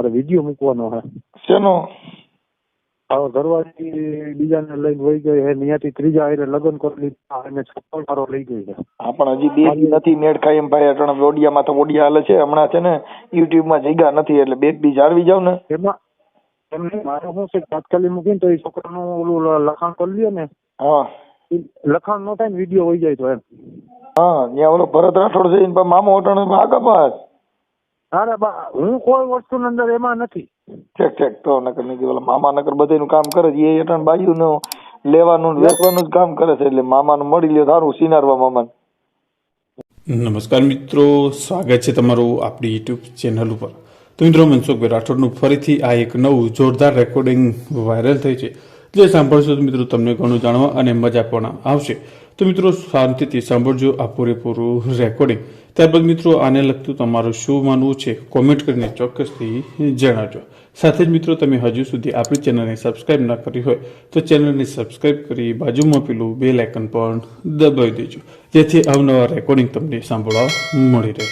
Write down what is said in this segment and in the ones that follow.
મારે વિડીયો મૂકવાનો છે. શેનો? હવે ઘરવાળી બીજાને લઈને વહી ગઈ છે, ત્યાંથી ત્રીજા હારે લગ્ન કરી લીધા અને છપ્પન મારો લઈ ગઈ છે. હા પણ હજી બે દી નથી મેળ ખાઈ એમ ભાઈ. અટણ ઓડિયામાં તો ઓડિયા હાલે છે હમણાં છે ને, યુટ્યુબમાં જગ્યા નથી એટલે બે દી જાળવી જાવ ને. એમાં એમને મારે શું છે, તાત્કાલિક મૂકીને તો એ છોકરાનું ઓલું લખાણ કરી લ્યો ને. હા લખાણ નો થાય ને વિડીયો વહી જાય તો એમ. હા ત્યાં ઓલો ભરત રાઠોડ છે એની મામો અટણ આગા પાસ. અરે બા હું કોઈ વસ્તુ અંદર એમાં નથી. ઠેક ઠેક તો નકર નહીં ઓલા મામા નકર બધાનું કામ કરે છે. એ અટણ બાયુનું લેવાનું વેચવાનું જ કામ કરે છે એટલે મામાનું મળી લે સારું સિનારવા મામાને. નમસ્કાર મિત્રો, સ્વાગત છે તમારું આપણી યુટ્યુબ ચેનલ ઉપર. તો મિત્રો, મનસુખભાઈ રાઠોડનું ફરીથી આ એક નવું જોરદાર રેકોર્ડિંગ વાયરલ થઈ છે. જે સાંભળશો તો મિત્રો તમને ઘણું જાણવા અને મજા પણ આવશે. તો મિત્રો શાંતિથી સાંભળજો આ પૂરેપૂરું રેકોર્ડિંગ. ત્યારબાદ મિત્રો આને લગતું તમારું શું માનવું છે કોમેન્ટ કરીને ચોક્કસથી જણાવજો. સાથે જ મિત્રો તમે હજુ સુધી આપણી ચેનલને સબસ્ક્રાઇબ ન કરી હોય તો ચેનલને સબસ્ક્રાઇબ કરી બાજુમાં પેલું બેલ આઇકન પણ દબાવી દેજો, જેથી અવનવા રેકોર્ડિંગ તમને સાંભળવા મળી રહે.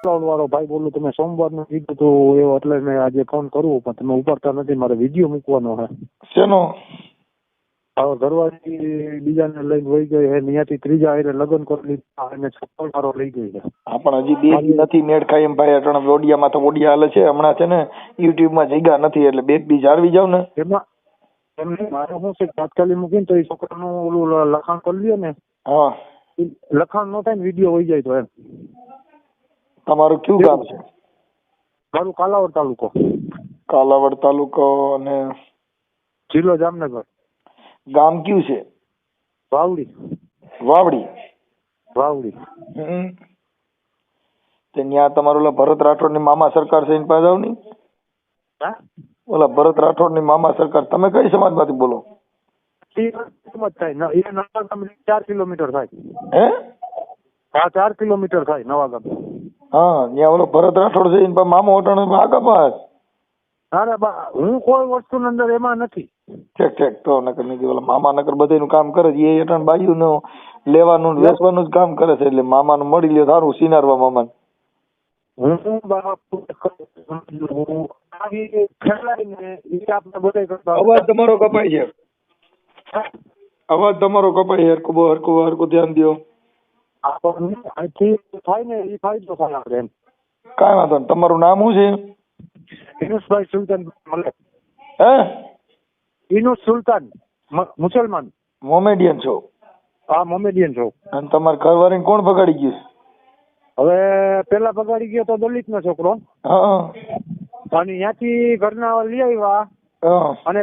વાળો ભાઈ બોલું, તમે સોમવારનું કીધું હતું એવું એટલે મેં આજે ફોન કરવું પણ તમે ઉપાડતા નથી. મારે વિડીયો મૂકવાનો છે. શેનો? હવે ઘરવાળી બીજાને લઈને વહી ગઈ છે, ત્યાંથી ત્રીજા હારે લગ્ન કરી લીધા અને છપ્પન મારો લઈ ગઈ છે. હા પણ હજી બે દી નથી મેળ ખાઈ એમ ભાઈ. અટણ ઓડિયામાં તો ઓડિયા હાલે છે હમણાં છે ને, યુટ્યુબમાં જગ્યા નથી એટલે બે દી જાળવી જાવ ને. એમાં એમને મારે શું છે, તાત્કાલિક મૂકીને તો એ છોકરાનું ઓલું લખાણ કરી લ્યો ને. હા લખાણ નો થાય ને વિડીયો વહી જાય તો એમ. તમારું કયું ગામ છે? મારું કાલાવડ તાલુકો. કાલાવડ તાલુકો અને જિલ્લો જામનગર. ગામ કયું છે? વાવડી. વાવડી. વાવડી. તે ત્યાં તમારું ઓલા ભરત રાઠોડ ની મામા સરકાર છે એની પાસે જાવ ની. હા ઓલા ભરત રાઠોડ ની મામા સરકાર. તમે કઈ સમાજ માંથી બોલો? એ થાય એ નવા ગામ 4 કિલોમીટર થાય. હે? હા 4 કિલોમીટર થાય નવા ગામ. હા ત્યાં ઓલો ભરત રાઠોડ છે એની પાસે મામો અટણ આગા પાસ. અરે બા હું કોઈ વસ્તુ અંદર એમાં નથી. ઠેક ઠેક તો નકર નહીં ઓલા મામા નકર બધાનું કામ કરે છે. એ અટણ બાયુનું લેવાનું વેચવાનું જ કામ કરે છે એટલે મામાનું મળી લે સારું સિનારવા મામાને. અવાજ તમારો કપાય છે. અવાજ તમારો કપાય છે. હરકું ધ્યાન દો. થાય ને એ ફાયદો થાય આપણે એમ. કાંઈ વાંધો નહીં. તમારું નામ શું છે? ઇનુસભાઈ સુલતાન મલેક. હે? ઇનુસ સુલતાન, મુસલમાન. મોમેડિયન છો? હા મોમેડિયન છો. અને તમારા ઘરવાળીને કોણ ભગાડી ગયું? હવે પેલા ભગાડી ગયો તો દલિત નો છોકરો. હા અને ત્યાંથી ઘરના લઈ આવ્યા અને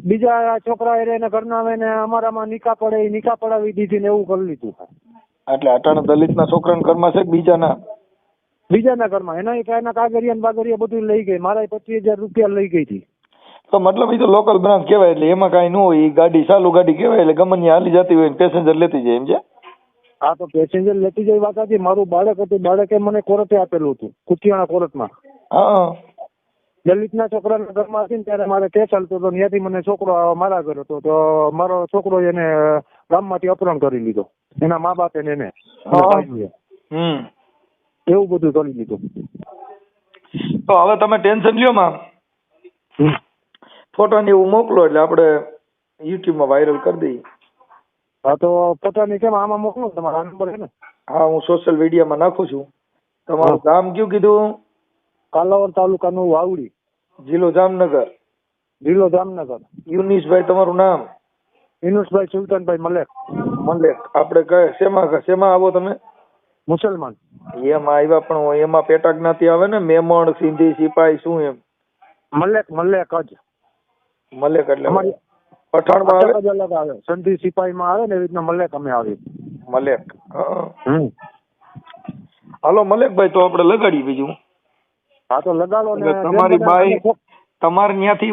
બીજા છોકરા એને ઘરના આવીને અમારામાં નિકાહ પડે એ નિકાહ પડાવી દીધી ને એવું કરી લીધું. એટલે અટાણે દલિત ના છોકરાના ઘરમાં છે કે બીજાના ઘરમાં એના કાગરિયા બાગરિયા બધું લઈ ગઈ. મારા 25,000 રૂપિયા લઈ ગઈ હતી. તો મતલબ એ તો લોકલ બ્રાન્ચ કહેવાય એટલે એમાં કાંઈ ન હોય. એ ગાડી ચાલુ ગાડી કહેવાય એટલે ગમે ત્યાં હાલી જતી હોય પેસેન્જર લેતી જાય એમ છે. હા તો પેસેન્જર લેતી જાય વાત હતી. મારું બાળક હતું, બાળકે મને કોર્ટે આપેલું હતું, કુતિયાણા કોર્ટમાં. હા દલિતના છોકરાના ઘરમાં હતી ને ત્યારે મારે કેસ ચાલતો હતો. ત્યાંથી મને છોકરો મારા ઘર હતો તો મારો છોકરો એને ગામમાંથી અપહરણ કરી લીધો. એના મા બાપે એને એવું બધું કરી લીધું. તો હવે તમે ટેન્શન લ્યો માં, ફોટો ને એવું મોકલો એટલે આપણે યુટ્યુબમાં વાયરલ કરી દઈએ. હા તો ફોટાની કેમ આમાં મોકલો? તમારો નંબર છે ને? હા હું સોશિયલ મીડિયામાં નાખું છું. તમારું ગામ કયું કીધું? કાલાવડ તાલુકાનું વાવડી, જિલ્લો જામનગર. જિલ્લો જામનગર. યુનિસભાઈ તમારું નામ? ઇનુસભાઈ સુલતાનભાઈ મલેક. મલેક. આપણે શેમાં આવો તમે? મુસલમાન. એમાં આવ્યા પણ એમાં પેટા જ્ઞાતિ આવે ને, મેમણ, સિંધી, સિપાઈ શું એમ? મલેક જ. મલેક એટલે પઠાણમાં આવે? અલગ આવે. સિંધી સિપાહીમાં આવે ને એવી રીતના મલેક અમે આવી. મલેક. હાલો મલેકભાઈ તો આપણે લગાડીએ બીજું. હા તો લગાડો ને. તમારી બાઈ તમારે ત્યાંથી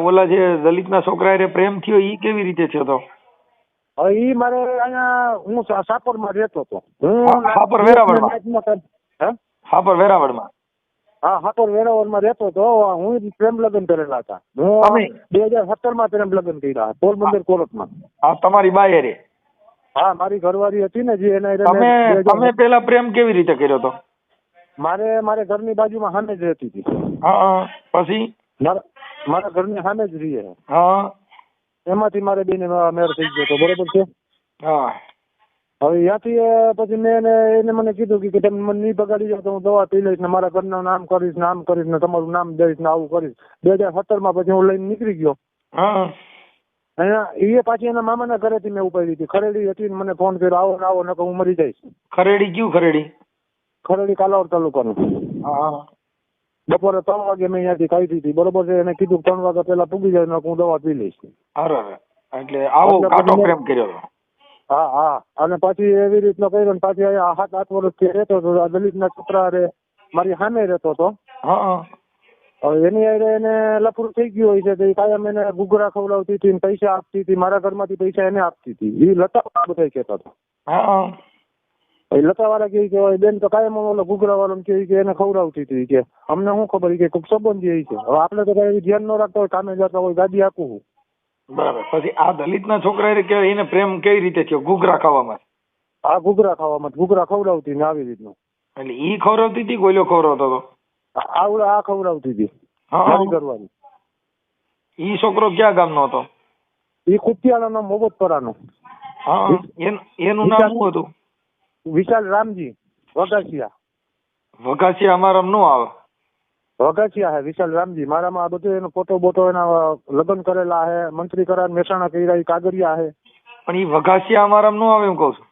ઓલા જે દલિત ના છોકરા પ્રેમ થયો ઈ કેવી રીતે થયો તો? ઈ મારે અહીંયા હું સાપર માં રહેતો હતો. સાપર વેરાવળમાં? સાપર વેરાવળમાં? હા સાપર વેરાવળ માં રહેતો હતો. હું પ્રેમ લગ્ન કરેલા હતા. હું 2017 માં પ્રેમ લગ્ન કર્યા પોરબંદર કોર્ટમાં. હા તમારી બાઈ રે? હા મારી ઘરવાળી હતી ને જે એને. તમે પેલા પ્રેમ કેવી રીતે કર્યો તો? મારે ઘરની બાજુમાં સામે જ રહેતી હતી. હા પછી મારા ઘરની સામે જ રહીએ. હા એમાંથી મારે બેને મેળ થઈ ગયો હતો, બરોબર છે. હા હવે ત્યાંથી પછી મેં એને મને કીધું કે તમે મને નહીં બગાડી જાવ તો હું દવા પી લઈશ ને મારા ઘરનું નામ કરીશ ને આમ કરીશ ને તમારું નામ દઈશ ને આવું કરીશ. 2017 પછી હું લઈને નીકળી ગયો. હા એ પાછી એના મામાના ઘરેથી મેં ઉપાડી હતી. ખરેડી હતી ને મને ફોન કર્યો આવો ને આવો નકર હું મરી જઈશ. ખરેડી કયું ખરેડી? ખરેડી કાલાવડ તાલુકાનું. હા બપોરે 3 વાગે મેં અહીંયાથી કાઢી હતી, બરોબર છે. એને કીધું 3 વાગ્યા પહેલા પૂગી જાય ને હું દવા પી લઈશ. અરે એટલે આવો કાટો પ્રેમ કર્યો હતો. હા હા. અને પછી એવી રીતનો કર્યો ને પાછી અહીંયા 7-8 વર્ષથી રહેતો હતો. આ દલિતના છોકરા મારી સામે રહેતો હતો. હા હવે એની હારે એને લફરું થઈ ગયું હોય છે તો એ કાયમ એને ઘૂઘરા ખવડાવતી હતી ને પૈસા આપતી હતી. મારા ઘરમાંથી પૈસા એને આપતી હતી. એ લતા બધા કહેતા હતા. હા એ લતાવાળા કે બેન તો કાયમ ઓલો ઘૂઘરા વાળો કે એને ખવડાવતી હતી કે અમને શું ખબર કે કોઈક સંબંધી છે. હવે આપણે તો કઈ ધ્યાન ન રાખતા હોય, કામે જતા હોય, ગાડી આપવું. બરાબર. પછી આ દલિતના છોકરા કે એને પ્રેમ કઈ રીતે થયો? ઘૂઘરા ખાવામાં? હા ઘૂઘરા ખાવામાં, ઘૂઘરા ખવડાવતી ને આવી રીતનું. એટલે ઈ ખવડાવતી હતી, કોઈલો ખવડાવતો હતો? આવડે આ ખવડાવતી હતી. મારી ઘરવાળી. ઈ છોકરો ક્યાં ગામનો હતો? એ કુતિયાળાનો મોહબ્બતપરાનો. હા એનું નામ શું હતું? વિશાલ રામજી વઘાસિયા. વઘાસિયા અમારામાં નો આવે. વઘાસિયા હે વિશાલ રામજી. મારામાં આ બધું એનો ફોટો બોટો એના લગ્ન કરેલા હે, મંત્રી કરાર મહેસાણા કર્યા, કાગરિયા હે. પણ ઈ વઘાસિયા અમારામાં નો આવે એમ કહું છું.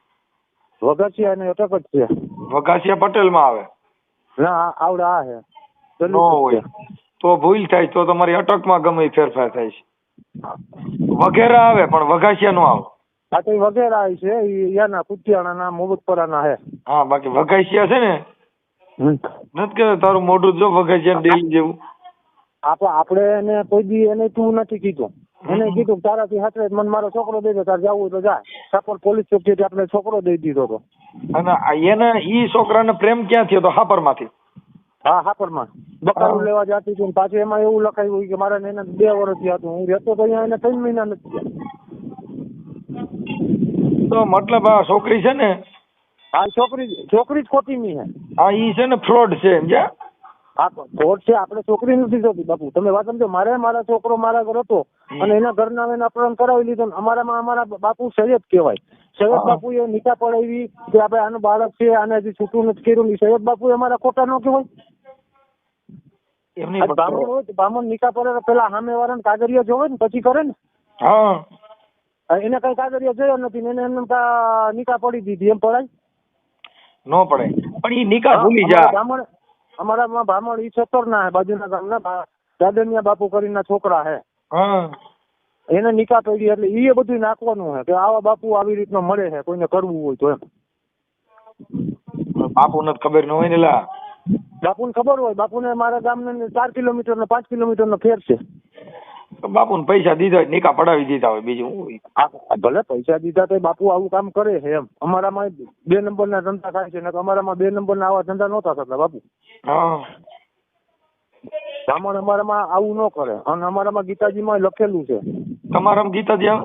વઘાસિયા એને અટક જ છે. વઘાસિયા પટેલમાં આવે. ના આવડે આ હે. નો હોય તો ભૂલ થાય, તો તમારી અટકમાં ગમે ફેરફાર થાય છે. વઘેરા આવે પણ વઘાસિયા નો આવે. આ તો વગેરે આવી છે યાના કુતિયાણાના મોહબ્બતપરાના હે. હા બાકી વઘાસિયા છે ને નથી કે તારું મોઢું જો વઘાસિયા ડેલી જેવું. આપણે એને કોઈ દી એને તું નથી કીધું. એને કીધું તારાથી હાથરે મને મારો છોકરો દઈ દો, તાર જવું હોય તો જા. સાપર પોલીસ ચોકીથી આપણે છોકરો દઈ દીધો હતો. અને એને ઈ છોકરાને પ્રેમ ક્યાં થયો તો? હાપરમાં? હા હાપરમાં બકારું લેવા જતી હતી. પાછું એમાં એવું લખાયું કે મારા એને 2 વર્ષથી હતું. હું રહેતો તો અહીંયા એને 3 મહિના નથી થયા. તો મતલબ આ છોકરી છે ને, આ છોકરી જ ખોટીની હે. આ ઈ છે ને ફ્રોડ છે સમજ્યા? હા ખોટ છે. આપણે છોકરી નથી થતી બાપુ. તમે વાત સમજો. મારા છોકરો મારા ઘર હતો અને એના ઘરના એને અપહરણ કરાવી લીધો. અમારા બાપુ સૈયદ કહેવાય. સૈયદ બાપુ એ નિકાહ પડાવી કે આપણે આનું બાળક છે, આને હજી છૂટું નથી કર્યું. સૈયદ બાપુ અમારા ખોટા ન કહેવાય. બામણ હોય બામણ નિકાહ પડે પેલા સામે વાળાને કાગળિયા જોવે ને પછી કરે ને. હા એને કઈ કાગળિયા જોયો નથી ને એને નિકાહ પડી દીધી. એમ પડાય? નો પડે. પણ ઈ નિકાહ ભૂલી જા. બામણ અમારામાં બામણ ઈ 17 ના હે, બાજુના ગામના દાદનિયા બાપુ કરીને છોકરા હે. હા એને નિકાહ પડી એટલે એ બધું નાખવાનું હે કે આવા બાપુ આવી રીતનો મળે છે કોઈને કરવું હોય તો. એમ બાપુને ખબર ન હોય ને લા. બાપુને ખબર હોય. બાપુને મારા ગામને 4 કિલોમીટર ને 5 કિલોમીટર નો ફેર છે. બાપુને પૈસા દીધા હોય, નિકાહ પડાવી દીધા હોય, બીજું શું હોય? ભલે પૈસા દીધા તો બાપુ આવું કામ કરે છે. એમ અમારામાં 2 નંબરના ધંધા થાય છે ને અમારામાં 2 નંબરના આવા ધંધા નહોતા થતા બાપુ. હા બ્રાહ્મણ અમારામાં આવું ન કરે. અને અમારામાં ગીતાજીમાં લખેલું છે. તમારામાં ગીતાજી આવે?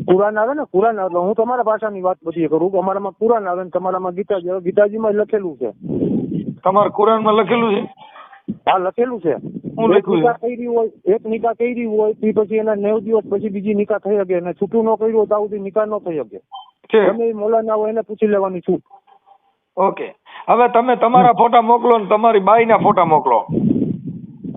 કુરાન આવે ને, કુરાન આવે. હું તમારા ભાષાની વાત બધી કરું કે અમારામાં કુરાન આવે ને તમારામાં ગીતાજી આવે. ગીતાજીમાં લખેલું છે. તમારા કુરાનમાં લખેલું છે? હા લખેલું છે. હું લખ્યું છે? એક નિકાહ કરી હોય તે પછી એના 9 દિવસ પછી બીજી નિકાહ થઈ શકે. અને છૂટું ન કર્યું હોય તો સુધી નિકાહ ન થઈ શકે. તમે મોલાના હોય એને પૂછી લેવાની છૂટ. ઓકે. હવે તમે તમારા ફોટા મોકલો ને તમારી બાઈના ફોટા મોકલો.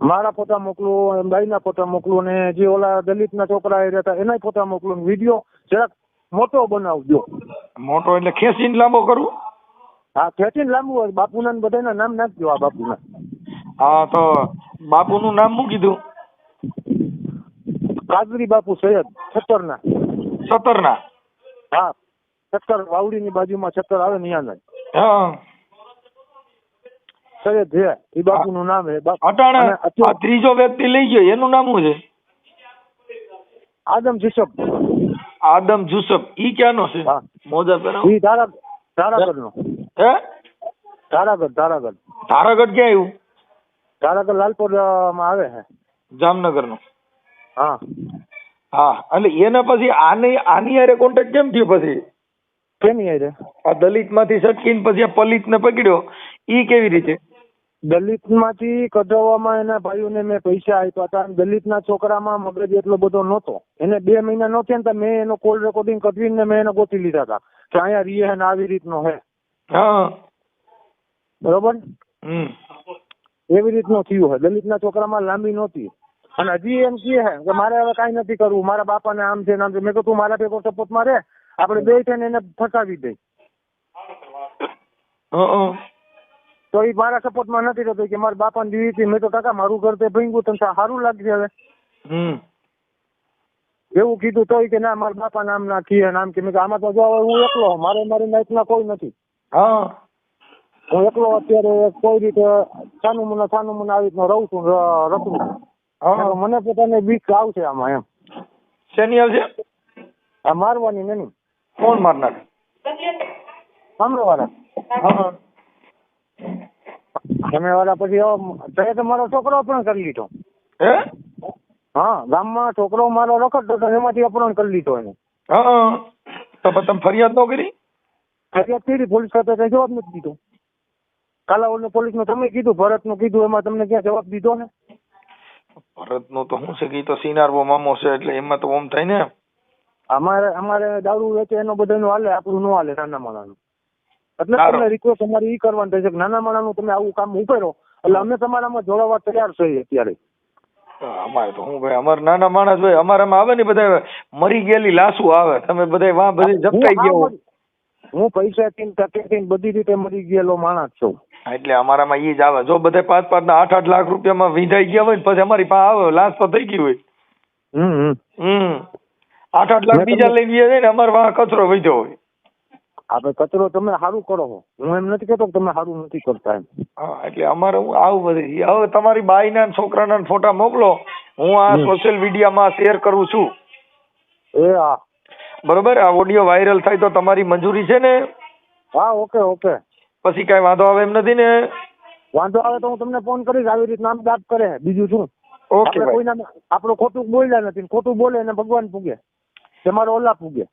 મારા ફોટા મોકલું, બાઈના ફોટા મોકલું ને જે ઓલા દલિતના છોકરા એ રહેતા એના ફોટા મોકલું. વિડીયો જરાક મોટો બનાવજો. મોટો એટલે ખેંચીને લાંબો કરું? હા ખેંચીને લાંબુ હોય. બાપુના બધાના નામ નાખજો. આ બાપુના. હા તો બાપુનું નામ શું કીધું? કાદરી બાપુ સૈયદ 17 ના. 17 ના? હા 17 વાવડીની બાજુમાં 17 આવે ને ત્યાં. હા સૈયદ છે એ બાપુનું નામ છે. અટાણે આ ત્રીજો વ્યક્તિ લઈ ગયો એનું નામ શું છે? આદમ જુસફ. આદમ જુસફ. ઈ ક્યાંનો છે? મોજા પહેરાવ. ઈ ધારાગઢનો. હે ધારાગઢ. ધારાગઢ ક્યાં આવ્યું? ધારાગઢ લાલપુર માં આવે છે. જામનગર નો? હા હા. એટલે એને પછી આની હારે કોન્ટેક્ટ કેમ થયો પછી? કેની હારે? આ દલિત માંથી સટકીને પછી આ પલિત ને પકડ્યો ઈ કેવી રીતે? દલિત માંથી કઢાવવામાં એના ભાઈઓને મેં પૈસા આપ્યા હતા. દલિત ના છોકરામાં મગજ એટલો બધો નહોતો. એને 2 મહિના નહોતી ને તો મેં એનો કોલ રેકોર્ડિંગ કઢવીને મેં એને ગોતી લીધા હતા કે અહીંયા રીએ ને આવી રીતનો હે. હા. બરોબર. હમ. એવી રીતનું થયું છે. દલિત ના છોકરામાં લાંબી નહોતી અને હજી એમ કહે છે કે મારે હવે કાંઈ નથી કરવું, મારા બાપાને આમ છે નામ છે. મેં કહ્યું તું મારા ભેગો સપોર્ટમાં રહે, આપણે બે થઈને એને ફસાવી દઈ. તો એ મારા સપોર્ટમાં નથી રહેતો કે મારા બાપાને દીધી હતી. મેં તો કાકા મારું ઘર તે ભીંગું તને સારું લાગશે હવે એવું કીધું. તો કે ના મારા બાપા નામ ના કીએ નામ કે મેં આમાં તો જો હવે હું એકલો, મારી નાઈટમાં કોઈ નથી. હું એકલો અત્યારે કોઈ રીતે છાનું મને આવી રીતના રહું છું, રખું છું. મને પોતાને બીક આવશે આમાં એમ. શેની આવશે? આ મારવાની નહીં. કોણ મારનાર? સામે વાળા. સામે વાળા પછી તમારો છોકરો અપહરણ કરી લીધો. હા, ગામમાં છોકરો મારો રખડતો હતો એમાંથી અપહરણ કરી લીધો એને. તો તમે ફરિયાદ ન કરી? ફરિયાદ કરી, પોલીસ ખાતે કઈ જવાબ નથી દીધો. કાલાવડ પોલીસનું તમે કીધું, ભરતનું કીધું, એમાં તમને ક્યાં જવાબ દીધો ને? ભરતનું તો શું છે કે તો સિનારવો મામો છે એટલે એમાં તો ઓમ થાય ને. અમારે દારૂ વેચે એનો બધાનું હાલે, આપણું ન હાલે નાના માણાનું. એટલે તમને રિક્વેસ્ટ અમારી ઈ કરવાની થાય છે કે નાના માણાનું તમે આવું કામ ઉપેરો એટલે અમે તમારામાં જોડાવા તૈયાર છીએ અત્યારે. અમારે તો હું ભાઈ, અમારે નાના માણસ ભાઈ, અમારામાં આવે ને બધા મરી ગયેલી લાશો આવે. તમે બધા વાં બધી ઝપટાઈ ગયા. હું પૈસાથી બધી રીતે મરી ગયેલો માણસ છું. એટલે અમારામાં ઈ જ આવે. જો બધા 5-5 ના 8-8 લાખ રૂપિયામાં વિંધાઈ ગયા હોય પછી અમારી પાસે આવે, લાશ તો થઈ ગઈ હોય. 8-8 લાખ બીજા લઈ ગયા હોય ને અમારે વાં કચરો વધ્યો હોય. આપણે કચરો તમે સારું કરો છો, હું એમ નથી કહેતો તમે સારું નથી કરતા એમ. હા, એટલે અમારે આવું બધી. હવે તમારી બાઈના છોકરાના ફોટા મોકલો, હું આ સોશિયલ મીડિયામાં શેર કરું છું. હા બરોબર. આ ઓડિયો વાયરલ થાય તો તમારી મંજૂરી છે ને? હા, ઓકે. પછી કઈ વાંધો આવે એમ નથી ને? વાંધો આવે તો હું તમને ફોન કરીશ. આવી રીતે નામ દાપ કરે, બીજું શું. ઓકે ભાઈ. આપણું ખોટું બોલ્યા નથી, ખોટું બોલે એને ભગવાન પૂગે, તમારો ઓલા પૂગે.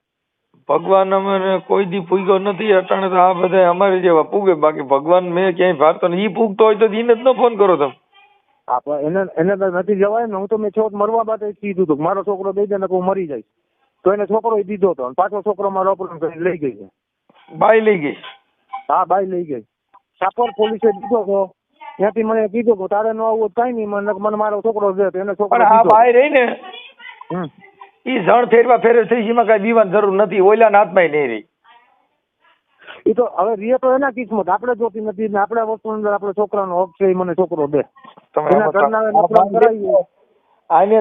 ભગવાન અમે કોઈ દી પૂગ્યો નથી અટાણે તો આ બધા અમારે જેવા પૂગે. બાકી ભગવાન મેં ક્યાંય ભારતો ને ઈ પૂગતો હોય તો એને જ ન ફોન કરો તમે. એને નથી જવાય ને. હું તો મેં છોક મરવા માટે કીધું હતું મારો છોકરો દઈ દે ને હું મરી જાય. તો એને છોકરો દીધો હતો, પાછો છોકરો મારો અપહરણ કરી લઈ ગઈ છે. બાઈ લઈ ગઈ? હા, બાઈ લઈ ગઈ. સાપર પોલીસે દીધો હતો. ત્યાંથી મને કીધું કે તારે ન આવું કઈ નહીં, મને મારો છોકરો દે. એને છોકરો આ બાઈ રહી ને ઈ જણ ફેરે થઈ, એમાં કઈ દીવાની જરૂર નથી. ઓલા ના હાથમાં નહીં રહી. એ તો હવે રીએ તો એના કિસ્મત, આપણે જોતી નથી ને. આપણે વસ્તુ અંદર આપણે છોકરાનો હક છે, મને છોકરો દે. એના ઘરના અપહરણ કરાવ્યું. આને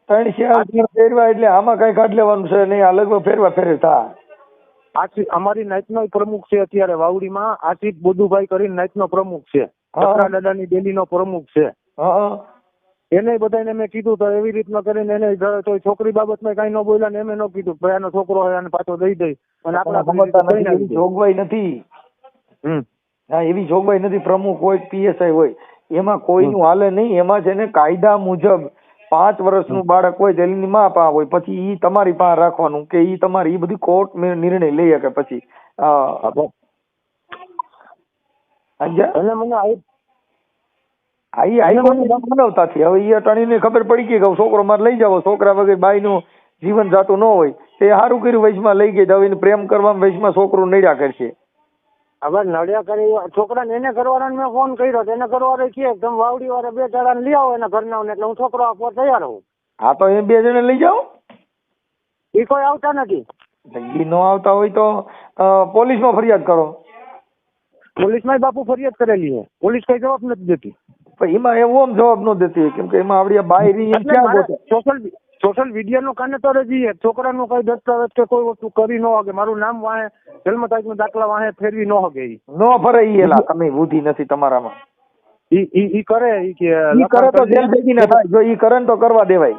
3 ફેરવા એટલે આમાં કઈ કાઢ લેવાનું છે નહીં. આ લગભગ ફેરવા થાય. અમારી નાઈટ નો પ્રમુખ છે અત્યારે વાવડીમાં, આશિક બુદુભાઈ કરીને નાઈટ નો પ્રમુખ છે, દાદાની ડેલી નો પ્રમુખ છે. એને બધાને મેં કીધું તો એવી રીતના કરીને એને છોકરી બાબતમાં કઈ ન બોલ્યા ને એમ ન કીધું ભાઈ આનો છોકરો હોય અને પાછો દઈ દઈ. અને આપણા જોગવાઈ નથી. હા, એવી જોગવાઈ નથી. પ્રમુખ હોય, પીએસઆઈ હોય, એમાં કોઈનું હાલે નહીં. એમાં છે ને કાયદા મુજબ 5 વર્ષનું બાળક હોય તેની માં પાસે હોય, પછી ઈ તમારી પાસે રાખવાનું કે ઈ તમારી ઈ બધી કોર્ટ નિર્ણય લઈ શકે. પછી માનવતાથી હવે ઈ અટાણીને ખબર પડી ગઈ કે છોકરો મારે લઈ જાવ, છોકરા વગર બાઈનું જીવન જાતું ન હોય. તે સારું કર્યું, વૈશમાં લઈ ગઈ. હવે પ્રેમ કરવામાં વૈશમાં છોકરું નડ્યા કરશે. હવે નડ્યા કરી છોકરાને એને ઘરવાળાને મેં ફોન કર્યો, એને ઘરવાળો કે તમે વાવડી વાળા 2 જણાને લઈ આવો એના ઘરના, એટલે હું છોકરો આપવા તૈયાર હોઉં. હા, તો એ 2 જણા લઈ જાઓ. એ કોઈ આવતા નથી. એ ન આવતા હોય તો પોલીસમાં ફરિયાદ કરો. પોલીસમાં બાપુ ફરિયાદ કરેલી છે, પોલીસ કઈ જવાબ નથી દેતી. એમાં એવું આમ જવાબ ન દેતી કેમ કે એમાં આવડી બાય સોશિયલ મીડિયા નું કાને તો રજી છોકરાનું કઈ દસ્તાવેજ કે કોઈ વસ્તુ કરી ન શકે. મારું નામ વાહે જન્મ તારીખ દાખલા વાહે ફેરવી ન શકે. ન ફરે એલા તમે બુદ્ધિ નથી તમારામાં. ઈ કરે તો જેલ ભેગી ના થાય. જો ઈ કરે તો કરવા દેવાય.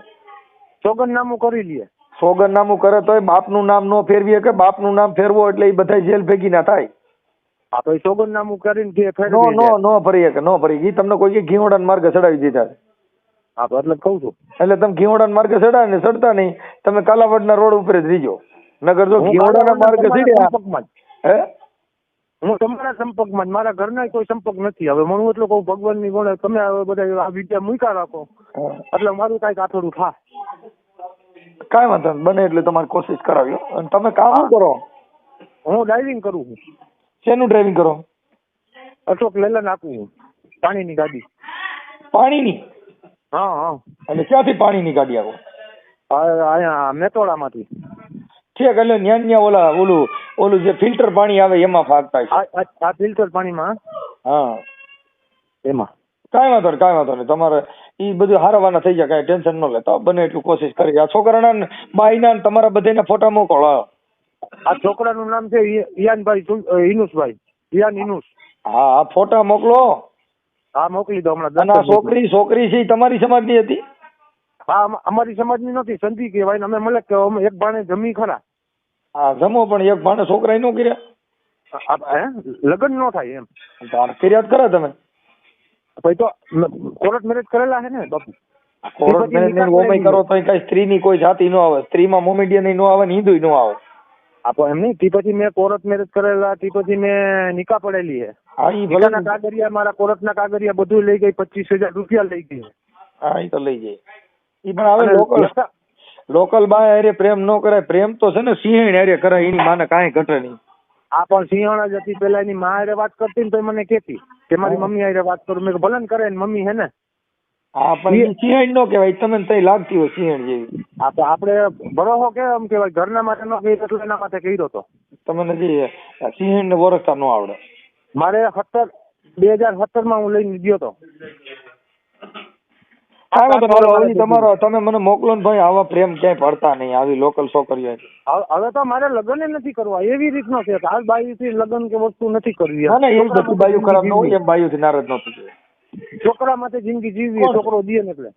સોગંદનામું કરી લે. સોગંદનામું કરે તો બાપનું નામ ન ફેરવી કે બાપનું નામ ફેરવો એટલે એ બધા જેલ ભેગી ના થાય. હા, તો સોગંદનામું કરીને નો ફરી કે નો ફરી. ઈ તમને કોઈ ઘીવડાના માર્ગે ચડાવી દીધા. હા, તો એટલે કઉ છું. એટલે તમે ઘીવડાના માર્ગે ચડાવે ને ચડતા નહીં, તમે કાલાવડના રોડ ઉપર જ રહીજો. નગર જો ઘીવડાના માર્ગે ચડ્યા હું તમારા સંપર્કમાં જ, મારા ઘરના કોઈ સંપર્ક નથી. હવે હું એટલું કહું ભગવાનની ગોળે તમે હવે બધા આ વિદ્યા મૂક્યા રાખો એટલે મારું કાંઈક આથોડું થાય. કાંઈ વાંધો નહીં, બને એટલે તમારી કોશિશ કરાવી. અને તમે કામ શું કરો? હું ડ્રાઇવિંગ કરું છું. શેનું ડ્રાઇવિંગ કરો? અશોક લેલન આપું છું, પાણીની ગાડી. પાણીની? હા હા. એટલે ક્યાંથી પાણીની ગાડી આવો? અહીંયા મેતોડામાંથી. ઠીક, એટલે ન્યા ઓલું જે ફિલ્ટર પાણી આવે એમાં ફાગતા છે? આ ફિલ્ટર પાણીમાં. હા, એમાં કાંઈ વાંધો નહીં. તમારે ઈ બધું હારવાના થઈ જાય, કાંઈ ટેન્શન ન લેતા. બને એટલું કોશિશ કરી. આ છોકરાના બાઈના તમારા બધાના ફોટા મોકલો. આ છોકરાનું નામ છે ઇનુસભાઈ, ઈયાન ઇનુસ. હા, આ ફોટા મોકલો. હા, મોકલી દો હમણાં. અને આ છોકરી છે ઈ તમારી સમાજની હતી? હા, અમારી સમાજની નથી, સંધી કહેવાય ને. અમે મલક કે અમે એક ભાણે જમી ખરા. હા, જમો, પણ એક ભાણે છોકરાએ નો કર્યા? લગ્ન નો થાય એમ. કર્યા જ ખરા તમે? પછી તો કોર્ટ મેરેજ કરેલા છે ને બાપુ. કોર્ટ મેરેજ ઓમય કરો તો કઈ સ્ત્રીની કોઈ જાતિ નો આવે. સ્ત્રીમાં મોમેડિયન નો આવે ને હિન્દુ નો આવે. આપો એમ નહીં. તે પછી મેં કોર્ટ મેરેજ કરેલા, તે પછી મેં નિકાહ પડેલી છે. હા, ઈ ભલે. કાગળિયા, મારા કોર્ટના કાગળિયા બધું લઈ ગઈ. 25,000 રૂપિયા લઈ ગઈ. હા, ઈ તો લઈ જાય. ઈ પણ હવે લોકલ બાય હારે પ્રેમ ન કરાય. પ્રેમ તો છે ને સિંહણ હારે કરાય. એની માને કાંઈ ઘટે નહીં. આ પણ સિંહણ જ હતી. પેલા એની માં હારે વાત કરતી ને તો મને કહેતી કે મારી મમ્મી હારે વાત કરું. મેં ભલન કરે ને મમ્મી હે ને. હા, પણ ઈ સિંહણ નો કહેવાય. તમને તઈ લાગતી હોય સિંહણ જેવી. આપણે ભરોસો કેમ કહેવાય, ઘરના માટે નો કહી એટલે એના માટે કર્યો હતો. તમને જે સિંહણ ને ઓળખતા ન આવડે. મારે 2017 હું લઈને ગયો હતો. તમે મને મોકલો ને ભાઈ. આવા પ્રેમ ક્યાંય પડતા નહીં, આવી લોકલ છોકરીઓ. હવે તો મારે લગ્ન નથી કરવા એવી રીતનો છે. આ બાયુ થી લગ્ન કે વસ્તુ નથી કરવી. ના, એ બધી બાયુ ખરાબ ન હોય એમ બાયુ થી નારાજ ન થતી. છોકરા માટે જિંદગી જીવવી, છોકરો દે ને એટલે.